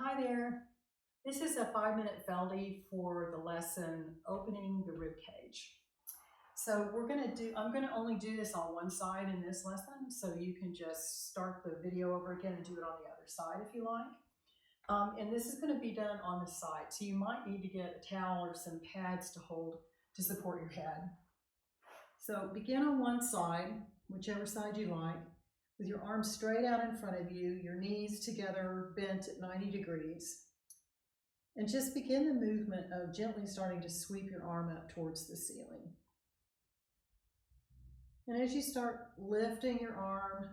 Hi there. This is a 5-minute Feldy for the lesson opening the rib cage. So I'm gonna only do this on one side in this lesson, so you can just start the video over again and do it on the other side if you like. And this is gonna be done on the side, so you might need to get a towel or some pads to support your head. So begin on one side, whichever side you like, with your arms straight out in front of you, your knees together bent at 90 degrees. And just begin the movement of gently starting to sweep your arm up towards the ceiling. And as you start lifting your arm,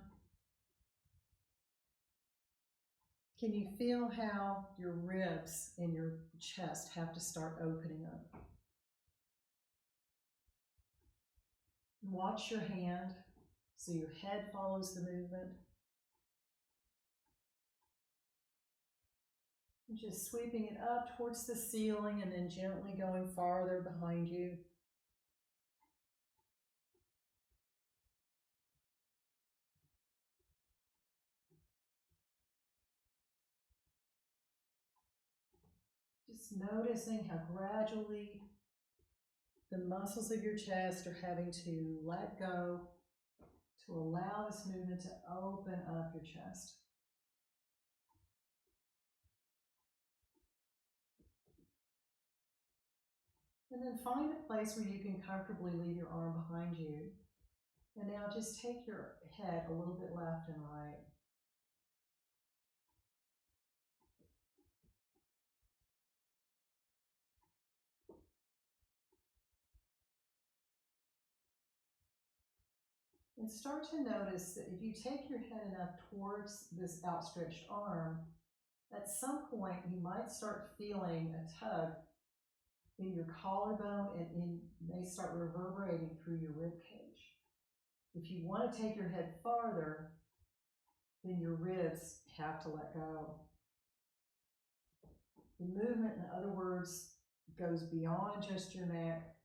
can you feel how your ribs in your chest have to start opening up? Watch your hand so your head follows the movement. Just sweeping it up towards the ceiling and then gently going farther behind you. Just noticing how gradually the muscles of your chest are having to let go to allow this movement to open up your chest. And then find a place where you can comfortably leave your arm behind you. And now just take your head a little bit left and right. And start to notice that if you take your head enough towards this outstretched arm, at some point you might start feeling a tug in your collarbone and may start reverberating through your rib cage. If you want to take your head farther, then your ribs have to let go. The movement, in other words, goes beyond just your neck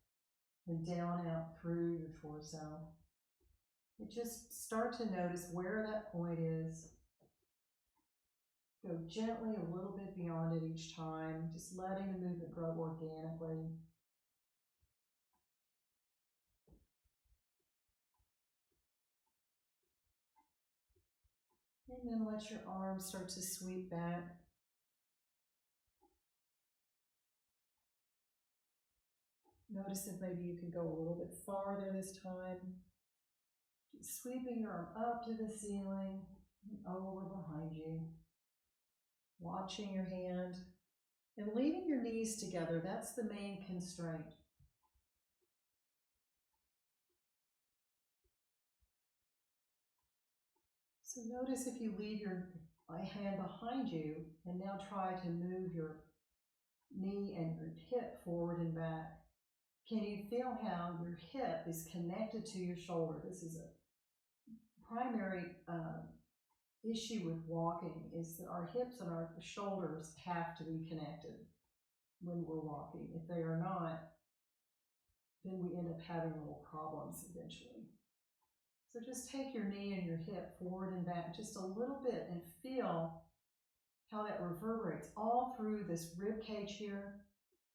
and down out through your torso. You just start to notice where that point is. Go gently a little bit beyond it each time, just letting the movement grow organically. And then let your arms start to sweep back. Notice if maybe you can go a little bit farther this time. Sweeping your arm up to the ceiling and over behind you. Watching your hand and leaving your knees together. That's the main constraint. So notice if you leave your hand behind you and now try to move your knee and your hip forward and back. Can you feel how your hip is connected to your shoulder? This is a primary issue with walking, is that our hips and our shoulders have to be connected when we're walking. If they are not, then we end up having little problems eventually. So just take your knee and your hip forward and back just a little bit and feel how that reverberates all through this rib cage here.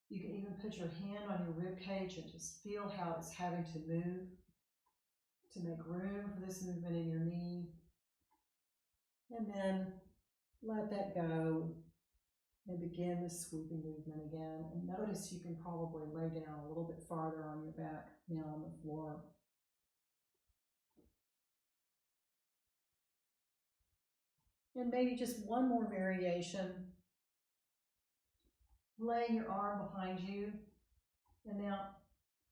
You can even put your hand on your rib cage and just feel how it's having to move to make room for this movement in your knee. And then let that go and begin the sweeping movement again. And notice you can probably lay down a little bit farther on your back now on the floor. And maybe just one more variation. Laying your arm behind you, and now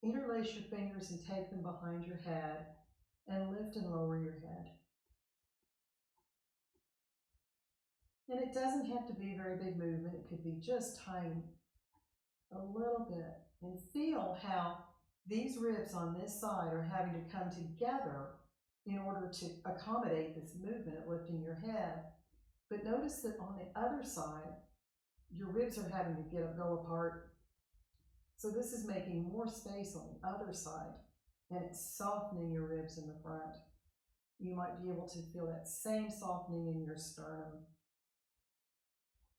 interlace your fingers and take them behind your head and lift and lower your head. And it doesn't have to be a very big movement. It could be just tiny, a little bit, and feel how these ribs on this side are having to come together in order to accommodate this movement of lifting your head. But notice that on the other side, your ribs are having to go apart. So this is making more space on the other side, and it's softening your ribs in the front. You might be able to feel that same softening in your sternum.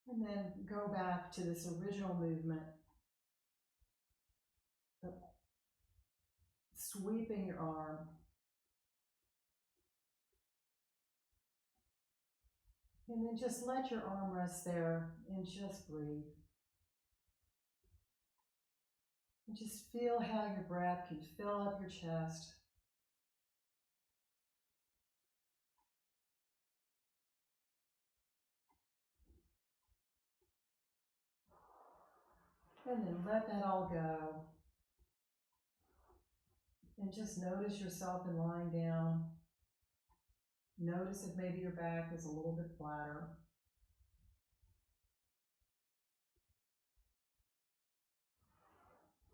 And then go back to this original movement of sweeping your arm. And then just let your arm rest there and just breathe. And just feel how your breath can fill up your chest. And then let that all go. And just notice yourself in lying down. Notice if maybe your back is a little bit flatter.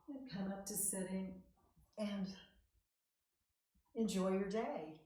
And come up to sitting and enjoy your day.